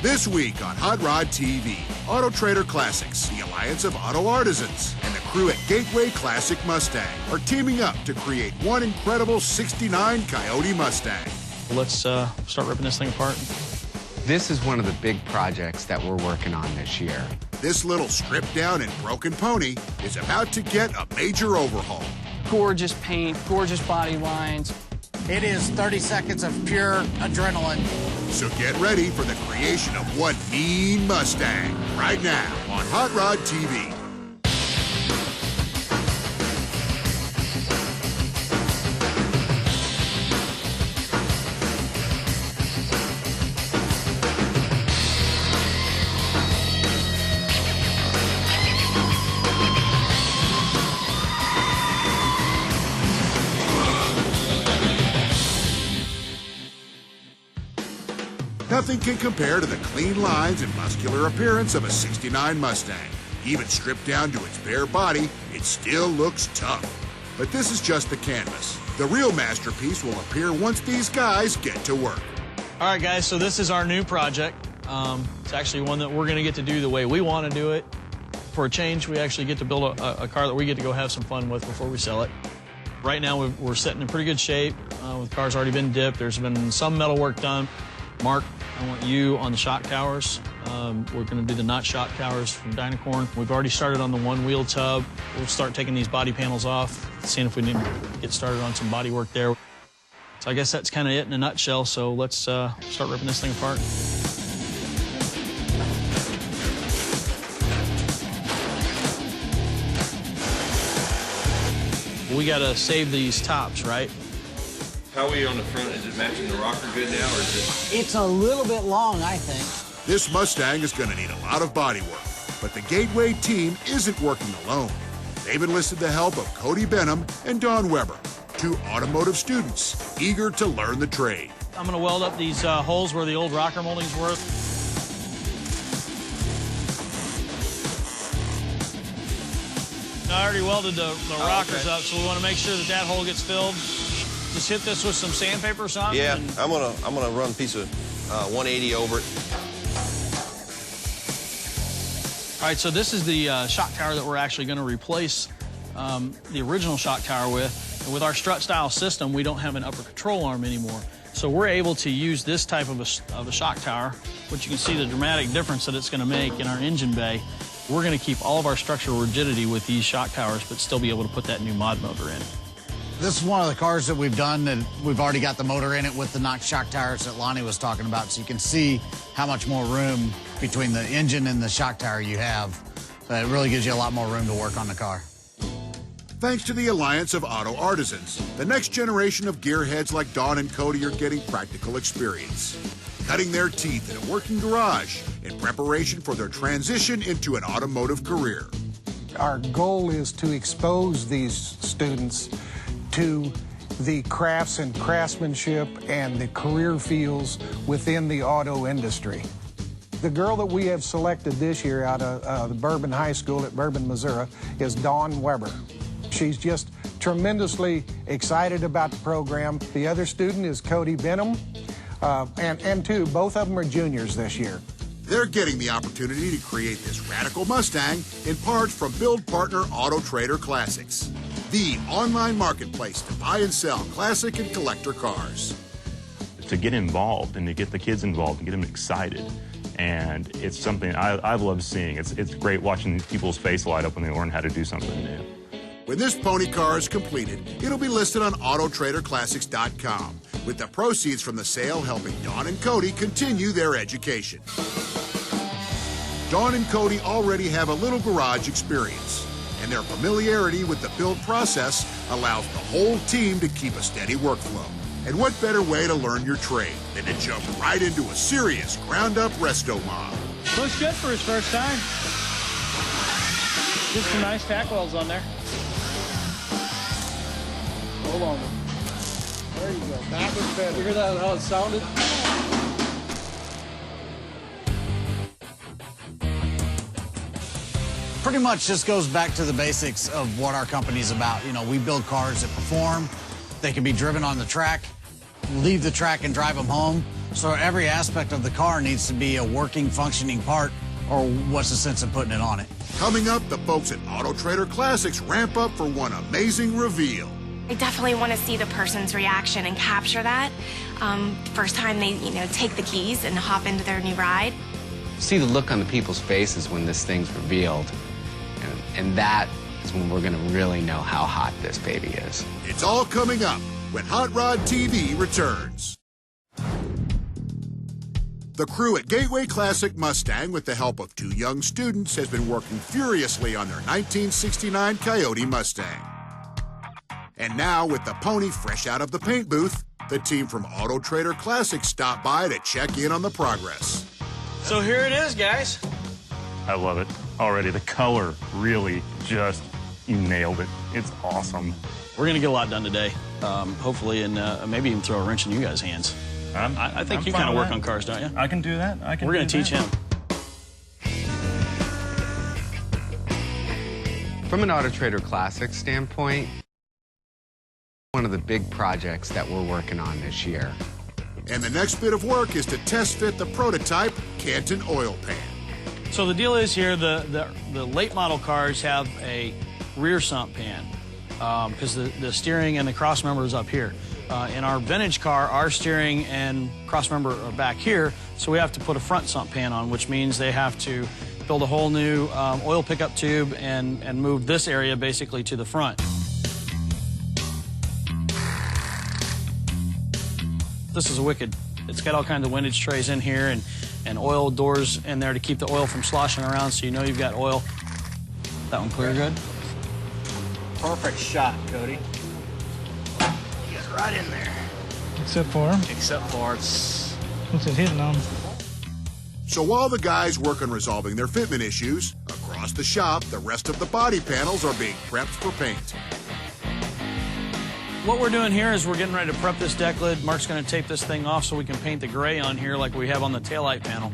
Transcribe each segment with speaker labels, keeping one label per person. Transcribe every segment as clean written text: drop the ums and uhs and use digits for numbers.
Speaker 1: This week on Hot Rod TV, AutoTrader Classics, the Alliance of Auto Artisans, and the crew at Gateway Classic Mustang are teaming up to create one incredible 69 Coyote Mustang.
Speaker 2: Let's start ripping this thing apart.
Speaker 3: This is one of the big projects that we're working on this year.
Speaker 1: This little stripped down and broken pony is about to get a major overhaul.
Speaker 4: Gorgeous paint, gorgeous body lines.
Speaker 5: It is 30 seconds of pure adrenaline.
Speaker 1: So get ready for the creation of one mean Mustang right now on Hot Rod TV. Nothing can compare to the clean lines and muscular appearance of a 69 Mustang. Even stripped down to its bare body, it still looks tough. But this is just the canvas. The real masterpiece will appear once these guys get to work.
Speaker 2: All right, guys, so this is our new project. It's actually one that we're going to get to do the way we want to do it. For a change, we actually get to build a car that we get to go have some fun with before we sell it. Right now, we're sitting in pretty good shape. The car's already been dipped. There's been some metal work done. Mark, I want you on the shock towers. We're going to do the notch shock towers from Dynacorn. We've already started on the one-wheel tub. We'll start taking these body panels off, seeing if we need to get started on some body work there. So I guess that's kind of it in a nutshell, so let's start ripping this thing apart. We got to save these tops, right?
Speaker 6: How are we on the front? Is it matching the rocker good now, or is it?
Speaker 5: It's a little bit long, I think.
Speaker 1: This Mustang is going to need a lot of body work, but the Gateway team isn't working alone. They've enlisted the help of Cody Benham and Don Weber, two automotive students eager to learn the trade.
Speaker 2: I'm going to weld up these holes where the old rocker moldings were. I already welded the rockers up, so we want to make sure that that hole gets filled. Just hit this with some sandpaper or something?
Speaker 7: Yeah, I'm gonna run a piece of 180 over it.
Speaker 2: All right, so this is the shock tower that we're actually going to replace the original shock tower with. And with our strut style system, we don't have an upper control arm anymore. So we're able to use this type of a shock tower, which you can see the dramatic difference that it's going to make in our engine bay. We're going to keep all of our structural rigidity with these shock towers, but still be able to put that new mod motor in.
Speaker 5: This is one of the cars that we've done, and we've already got the motor in it with the notch shock towers that Lonnie was talking about, so you can see how much more room between the engine and the shock tower you have. So it really gives you a lot more room to work on the car.
Speaker 1: Thanks to the Alliance of Auto Artisans, the next generation of gearheads like Don and Cody are getting practical experience, cutting their teeth in a working garage in preparation for their transition into an automotive career.
Speaker 8: Our goal is to expose these students to the crafts and craftsmanship and the career fields within the auto industry. The girl that we have selected this year out of the Bourbon High School at Bourbon, Missouri, is Dawn Weber. She's just tremendously excited about the program. The other student is Cody Benham, and both of them are juniors this year.
Speaker 1: They're getting the opportunity to create this radical Mustang in part from build partner AutoTrader Classics, the online marketplace to buy and sell classic and collector cars.
Speaker 9: To get involved and to get the kids involved and get them excited. And it's something I've loved seeing. It's great watching people's face light up when they learn how to do something new.
Speaker 1: When this pony car is completed, it'll be listed on AutoTraderClassics.com, with the proceeds from the sale helping Don and Cody continue their education. Don and Cody already have a little garage experience, and their familiarity with the build process allows the whole team to keep a steady workflow. And what better way to learn your trade than to jump right into a serious ground-up resto mob?
Speaker 2: Looks good for his first time. Just some nice tack welds on there.
Speaker 8: Hold on. There you go. That was better.
Speaker 4: You hear that, how it sounded?
Speaker 5: Pretty much just goes back to the basics of what our company's about. You know, we build cars that perform. They can be driven on the track, leave the track and drive them home, So every aspect of the car needs to be a working, functioning part, or what's the sense of putting it on it?
Speaker 1: Coming up, the folks at AutoTrader Classics ramp up for one amazing reveal.
Speaker 10: I definitely want to see the person's reaction and capture that. First time they, take the keys and hop into their new ride.
Speaker 3: See the look on the people's faces when this thing's revealed. And that is when we're going to really know how hot this baby is.
Speaker 1: It's all coming up when Hot Rod TV returns. The crew at Gateway Classic Mustang, with the help of 2 young students, has been working furiously on their 1969 Coyote Mustang. And now, with the pony fresh out of the paint booth, the team from AutoTrader Classics stopped by to check in on the progress.
Speaker 2: So here it is, guys.
Speaker 9: I love it already. The color really just, you nailed it. It's awesome.
Speaker 2: We're going to get a lot done today, hopefully, and maybe even throw a wrench in you guys' hands. I think you kind of work on cars, don't you?
Speaker 9: I can do that.
Speaker 2: We're going to teach him.
Speaker 3: From an AutoTrader Classics standpoint, one of the big projects that we're working on this year.
Speaker 1: And the next bit of work is to test fit the prototype Canton oil pan.
Speaker 2: So the deal is here, the late model cars have a rear sump pan because the steering and the cross member is up here. In our vintage car, our steering and cross member are back here, so we have to put a front sump pan on, which means they have to build a whole new oil pickup tube and move this area basically to the front. This is wicked. It's got all kinds of windage trays in here and oil doors in there to keep the oil from sloshing around, so you know you've got oil. That one clear good? Perfect shot, Cody. Get right in there.
Speaker 11: Except for
Speaker 2: it's...
Speaker 11: What's it hitting on?
Speaker 1: So while the guys work on resolving their fitment issues, across the shop, the rest of the body panels are being prepped for paint.
Speaker 2: What we're doing here is we're getting ready to prep this deck lid. Mark's going to tape this thing off so we can paint the gray on here like we have on the taillight panel.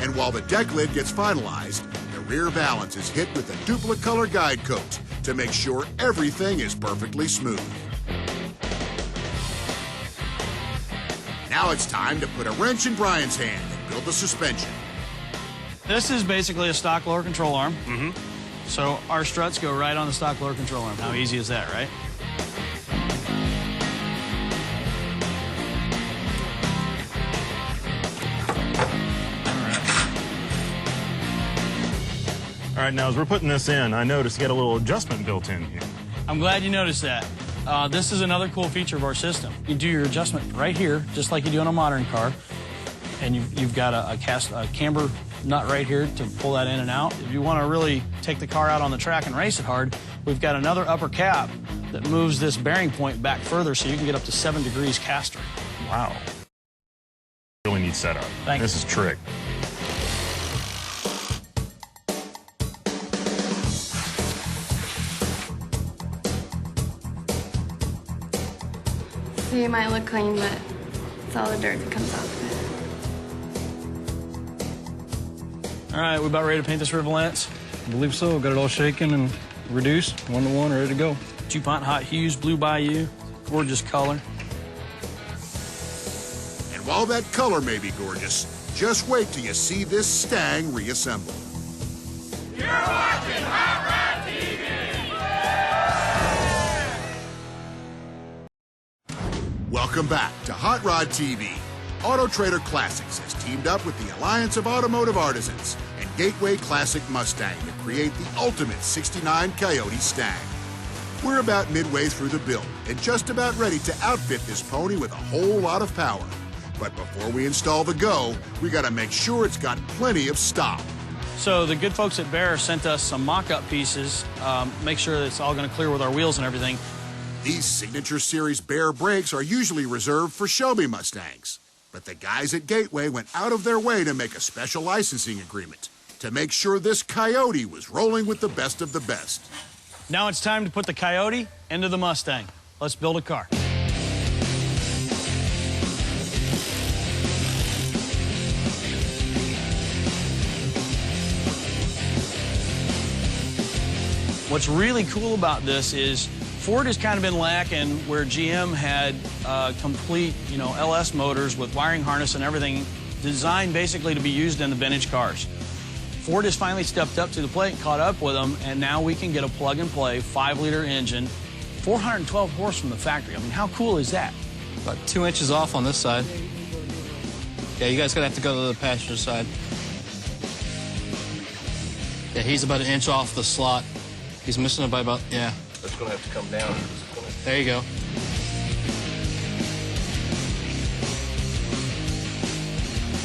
Speaker 1: And while the deck lid gets finalized, the rear valance is hit with a duplicate color guide coat to make sure everything is perfectly smooth. Now it's time to put a wrench in Brian's hand and build the suspension.
Speaker 2: This is basically a stock lower control arm. So our struts go right on the stock lower control arm. How easy is that, right?
Speaker 9: All right, now as we're putting this in, I noticed you got a little adjustment built in here.
Speaker 2: I'm glad you noticed that. This is another cool feature of our system. You do your adjustment right here, just like you do on a modern car. And you've got a camber nut right here to pull that in and out. If you want to really take the car out on the track and race it hard, we've got another upper cap that moves this bearing point back further so you can get up to 7 degrees caster.
Speaker 9: Wow. Really neat setup.
Speaker 2: Thanks.
Speaker 9: This is trick.
Speaker 10: See, it might look clean, but it's all the dirt that comes off of it.
Speaker 2: All right, we about ready to paint this rear valance?
Speaker 11: I believe so. Got it all shaken and reduced, 1-to-1, ready to go.
Speaker 2: DuPont Hot Hues Blue Bayou, gorgeous color.
Speaker 1: And while that color may be gorgeous, just wait till you see this Stang reassembled.
Speaker 12: You're watching Hot Rod TV!
Speaker 1: Welcome back to Hot Rod TV. AutoTrader Classics has teamed up with the Alliance of Automotive Artisans and Gateway Classic Mustang to create the ultimate 69 Coyote Stang. We're about midway through the build and just about ready to outfit this pony with a whole lot of power. But before we install the Go, we gotta make sure it's got plenty of stop.
Speaker 2: So the good folks at Bear sent us some mock-up pieces, make sure that it's all gonna clear with our wheels and everything.
Speaker 1: These Signature Series Bear brakes are usually reserved for Shelby Mustangs. But the guys at Gateway went out of their way to make a special licensing agreement to make sure this Coyote was rolling with the best of the best.
Speaker 2: Now it's time to put the Coyote into the Mustang. Let's build a car. What's really cool about this is Ford has kind of been lacking where GM had complete, LS motors with wiring harness and everything designed basically to be used in the vintage cars. Ford has finally stepped up to the plate and caught up with them, and now we can get a plug-and-play 5-liter engine, 412 horse from the factory. I mean, how cool is that?
Speaker 11: About 2 inches off on this side. Yeah, you guys gonna have to go to the passenger side. Yeah, he's about 1 inch off the slot. He's missing it by about, yeah.
Speaker 7: It's gonna have to come down.
Speaker 11: There you go.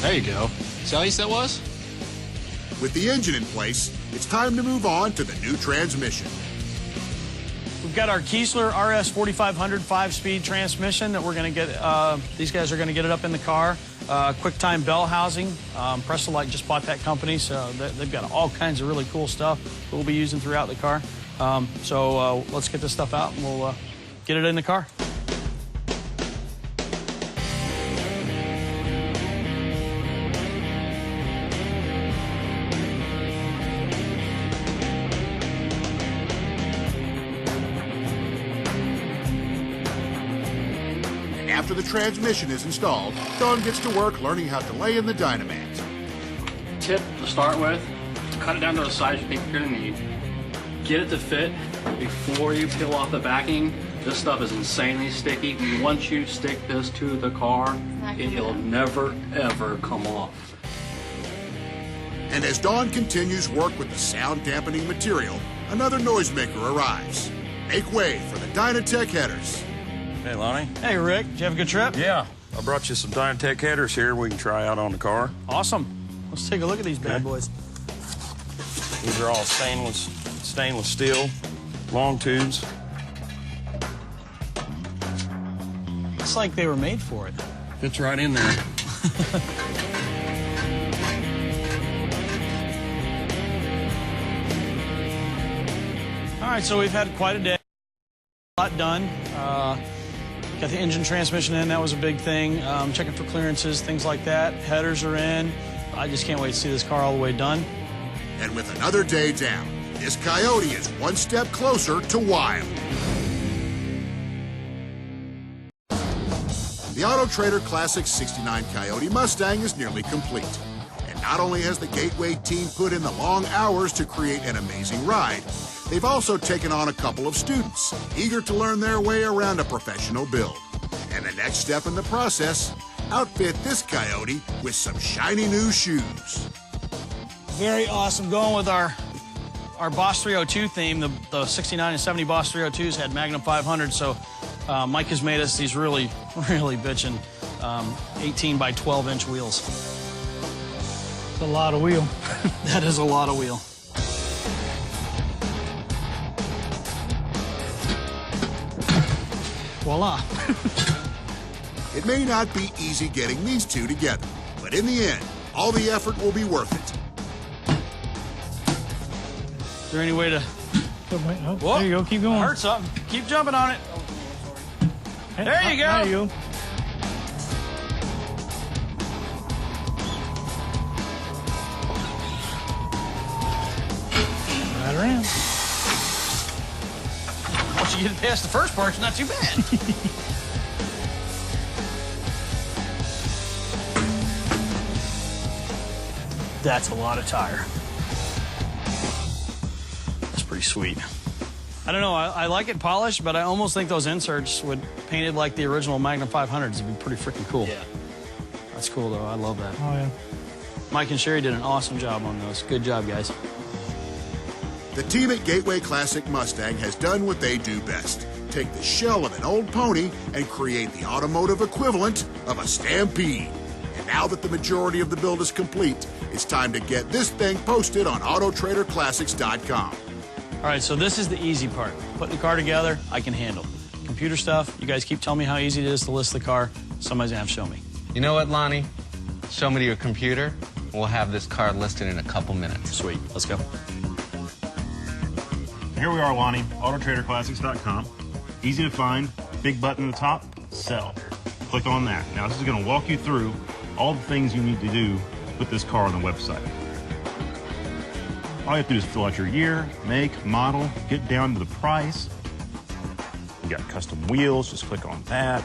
Speaker 11: There you go. See how easy that was?
Speaker 1: With the engine in place, it's time to move on to the new transmission.
Speaker 2: We've got our Kiesler RS 4500 5-speed transmission that we're going to get. These guys are going to get it up in the car. QuickTime bell housing. Prestolite just bought that company, so they've got all kinds of really cool stuff that we'll be using throughout the car. So let's get this stuff out and we'll get it in the car.
Speaker 1: After the transmission is installed, Don gets to work learning how to lay in the Dynamat.
Speaker 4: Tip to start with, cut it down to the size you think you're gonna need. Get it to fit before you peel off the backing. This stuff is insanely sticky. Once you stick this to the car, it'll never, ever come off.
Speaker 1: And as Don continues work with the sound dampening material, another noisemaker arrives. Make way for the Dynatech headers.
Speaker 13: Hey, Lonnie.
Speaker 2: Hey, Rick. Did you have a good trip?
Speaker 13: Yeah. I brought you some Dynatech headers here we can try out on the car.
Speaker 2: Awesome. Let's take a look at these bad boys.
Speaker 13: These are all stainless steel, long tubes.
Speaker 2: It's like they were made for it.
Speaker 11: Fits right in there.
Speaker 2: All right, so we've had quite a day. A lot done. Got the engine transmission in. That was a big thing. Checking for clearances, things like that. Headers are in. I just can't wait to see this car all the way done.
Speaker 1: And with another day down, this Coyote is one step closer to wild. The AutoTrader Classics 69 Coyote Mustang is nearly complete. And not only has the Gateway team put in the long hours to create an amazing ride, they've also taken on a couple of students, eager to learn their way around a professional build. And the next step in the process, outfit this Coyote with some shiny new shoes.
Speaker 2: Very awesome. Going with our Boss 302 theme, the 69 and 70 Boss 302s had Magnum 500, so Mike has made us these really, really bitchin' 18 by 12 inch wheels.
Speaker 11: It's a lot of wheel.
Speaker 2: That is a lot of wheel. Voila.
Speaker 1: It may not be easy getting these two together, but in the end, all the effort will be worth it.
Speaker 2: Is there any way to...
Speaker 11: Whoa, there you go, keep going.
Speaker 2: Hurt something. Keep jumping on it. There you go.
Speaker 11: There you go. Right around.
Speaker 2: Once you get past the first part, it's not too bad. That's a lot of tire. That's pretty sweet. I don't know, I like it polished, but I almost think those inserts would painted like the original Magnum 500s would be pretty freaking cool. Yeah. That's cool though, I love that.
Speaker 11: Oh yeah.
Speaker 2: Mike and Sherry did an awesome job on those. Good job, guys.
Speaker 1: The team at Gateway Classic Mustang has done what they do best. Take the shell of an old pony and create the automotive equivalent of a Stampede. And now that the majority of the build is complete, it's time to get this thing posted on AutoTraderClassics.com.
Speaker 2: All right, so this is the easy part. Putting the car together, I can handle. Computer stuff, you guys keep telling me how easy it is to list the car. Somebody's gonna have to show me.
Speaker 3: You know what, Lonnie? Show me your computer. We'll have this car listed in a couple minutes.
Speaker 2: Sweet, let's go.
Speaker 9: Here we are, Lonnie, AutoTraderClassics.com. Easy to find, big button at the top, sell. Click on that. Now this is going to walk you through all the things you need to do to put this car on the website. All you have to do is fill out your year, make, model, get down to the price. We got custom wheels. Just click on that.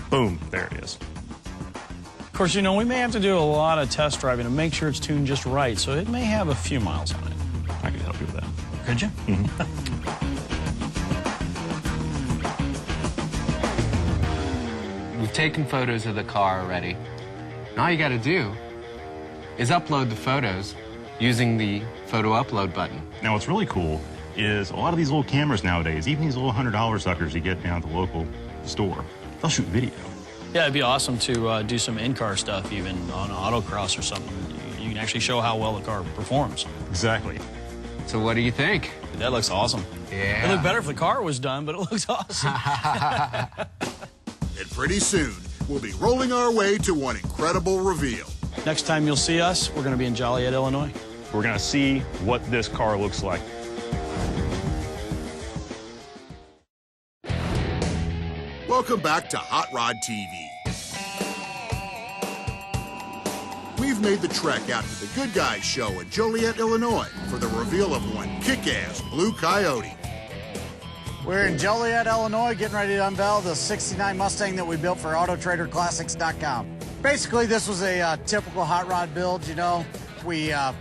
Speaker 9: Boom, there it is.
Speaker 2: Of course, you know, we may have to do a lot of test driving to make sure it's tuned just right, so it may have a few miles on it.
Speaker 9: I could help you with that.
Speaker 2: Could you?
Speaker 3: We've taken photos of the car already. And all you got to do is upload the photos using the photo upload button.
Speaker 9: Now, what's really cool is a lot of these little cameras nowadays, even these little $100 suckers you get down at the local store, they'll shoot video.
Speaker 2: Yeah, it'd be awesome to do some in-car stuff, even on autocross or something. You can actually show how well the car performs.
Speaker 9: Exactly.
Speaker 3: So what do you think?
Speaker 2: That looks awesome.
Speaker 3: Yeah.
Speaker 2: It'd look better if the car was done, but it looks awesome.
Speaker 1: And pretty soon, we'll be rolling our way to one incredible reveal.
Speaker 2: Next time you'll see us, we're going to be in Joliet, Illinois.
Speaker 9: We're going to see what this car looks like.
Speaker 1: Welcome back to Hot Rod TV. We've made the trek out to the Good Guys show in Joliet, Illinois for the reveal of one kick-ass blue Coyote.
Speaker 5: We're in Joliet, Illinois, getting ready to unveil the 69 Mustang that we built for AutoTraderClassics.com. Basically, this was a typical hot rod build, you know. We got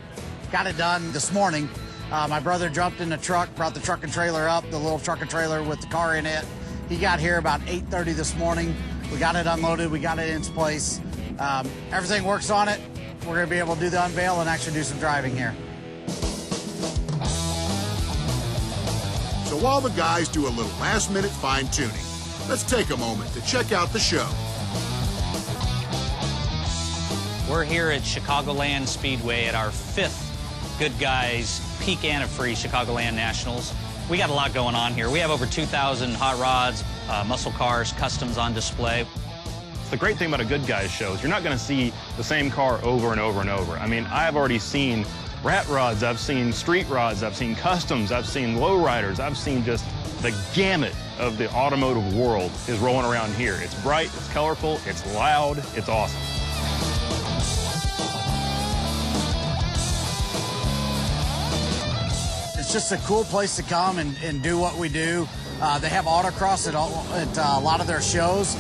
Speaker 5: it done this morning. My brother jumped in the truck, brought the truck and trailer up, the little truck and trailer with the car in it. He got here about 8:30 this morning. We got it unloaded, we got it in its place. Everything works on it. We're gonna be able to do the unveil and actually do some driving here.
Speaker 1: So while the guys do a little last-minute fine-tuning, let's take a moment to check out the show.
Speaker 14: We're here at Chicagoland Speedway at our 5th Good Guys Peak Antifree Chicagoland Nationals. We got a lot going on here. We have over 2,000 hot rods, muscle cars, customs on display.
Speaker 9: The great thing about a Good Guys show is you're not going to see the same car over and over and over. I mean, I've already seen rat rods, I've seen street rods, I've seen customs, I've seen lowriders, I've seen just the gamut of the automotive world is rolling around here. It's bright, it's colorful, it's loud, it's awesome.
Speaker 5: It's just a cool place to come and do what we do. They have autocross at a lot of their shows.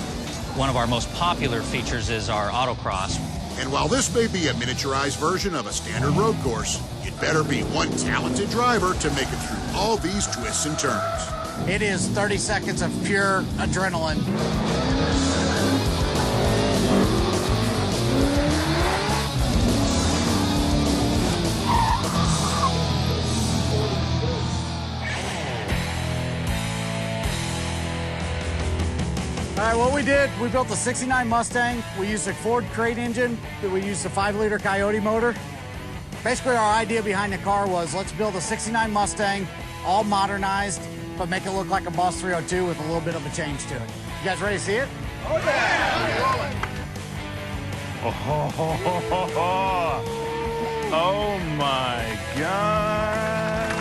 Speaker 14: One of our most popular features is our autocross.
Speaker 1: And while this may be a miniaturized version of a standard road course, you'd better be one talented driver to make it through all these twists and turns.
Speaker 5: It is 30 seconds of pure adrenaline. All right, what we did, we built a 69 Mustang. We used a Ford crate engine. We used a 5-liter Coyote motor. Basically, our idea behind the car was let's build a 69 Mustang, all modernized, but make it look like a Boss 302 with a little bit of a change to it. You guys ready to see it?
Speaker 1: Oh, yeah!
Speaker 9: Oh my God.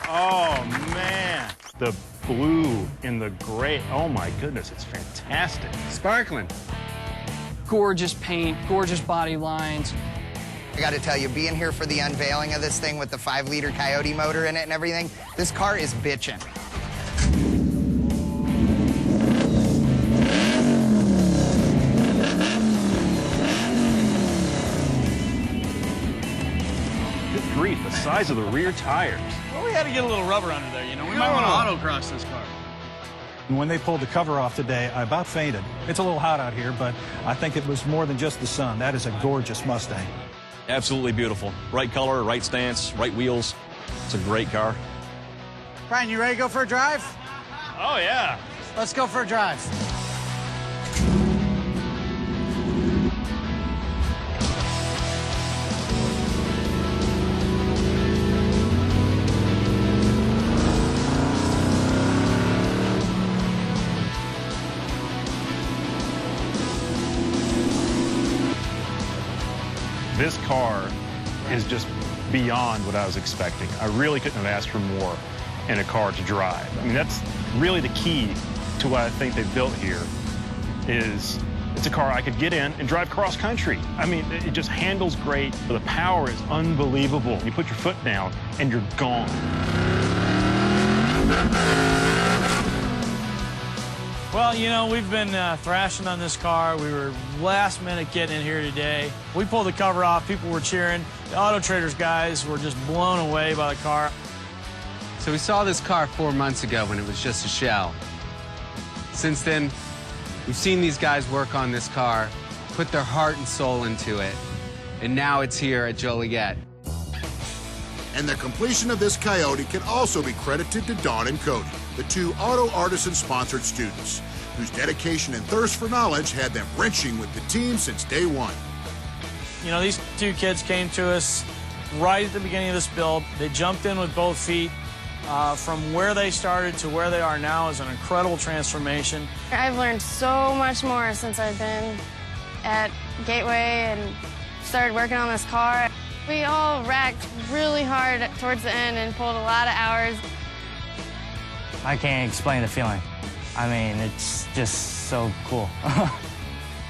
Speaker 9: Oh man. The blue and the gray. Oh my goodness, it's fantastic.
Speaker 3: Sparkling.
Speaker 15: Gorgeous paint, gorgeous body lines.
Speaker 16: I got to tell you, being here for the unveiling of this thing with the 5-liter Coyote motor in it and everything, this car is bitchin'.
Speaker 9: Good grief, the size of the rear tires.
Speaker 2: Well, we had to get a little rubber under there, you know. We might want to autocross this car.
Speaker 17: When they pulled the cover off today, I about fainted. It's a little hot out here, but I think it was more than just the sun. That is a gorgeous Mustang.
Speaker 18: Absolutely beautiful. Right color, right stance, right wheels. It's a great car.
Speaker 5: Brian, you ready to go for a drive?
Speaker 9: Oh, yeah.
Speaker 5: Let's go for a drive.
Speaker 9: This car is just beyond what I was expecting. I really couldn't have asked for more in a car to drive. I mean, that's really the key to what I think they've built here is it's a car I could get in and drive cross country. I mean, it just handles great. The power is unbelievable. You put your foot down and you're gone.
Speaker 2: Well, you know, we've been thrashing on this car. We were last minute getting in here today. We pulled the cover off. People were cheering. The AutoTraders guys were just blown away by the car.
Speaker 3: So we saw this car 4 months ago when it was just a shell. Since then, we've seen these guys work on this car, put their heart and soul into it, and now it's here at Joliet.
Speaker 1: And the completion of this Coyote can also be credited to Dawn and Cody, the two Auto Artisan-sponsored students, whose dedication and thirst for knowledge had them wrenching with the team since day one.
Speaker 2: You know, these two kids came to us right at the beginning of this build. They jumped in with both feet. From where they started to where they are now is an incredible transformation.
Speaker 19: I've learned so much more since I've been at Gateway and started working on this car. We all racked really hard towards the end and pulled a lot of hours.
Speaker 20: I can't explain the feeling. I mean, it's just so cool.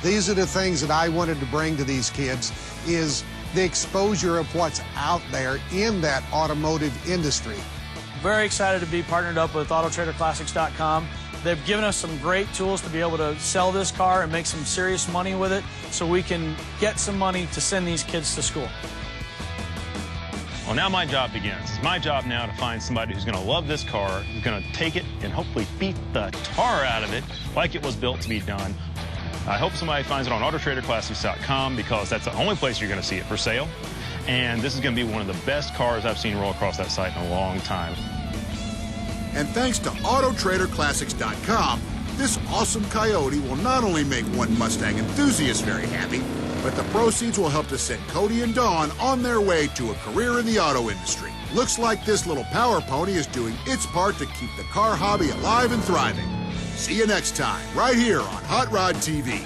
Speaker 8: These are the things that I wanted to bring to these kids, is the exposure of what's out there in that automotive industry.
Speaker 2: Very excited to be partnered up with AutoTraderClassics.com. They've given us some great tools to be able to sell this car and make some serious money with it so we can get some money to send these kids to school.
Speaker 9: Well, now my job begins. It's my job now to find somebody who's going to love this car, who's going to take it and hopefully beat the tar out of it like it was built to be done. I hope somebody finds it on AutoTraderClassics.com because that's the only place you're going to see it for sale. And this is going to be one of the best cars I've seen roll across that site in a long time.
Speaker 1: And thanks to AutoTraderClassics.com, this awesome Coyote will not only make one Mustang enthusiast very happy, but the proceeds will help to send Cody and Dawn on their way to a career in the auto industry. Looks like this little power pony is doing its part to keep the car hobby alive and thriving. See you next time, right here on Hot Rod TV.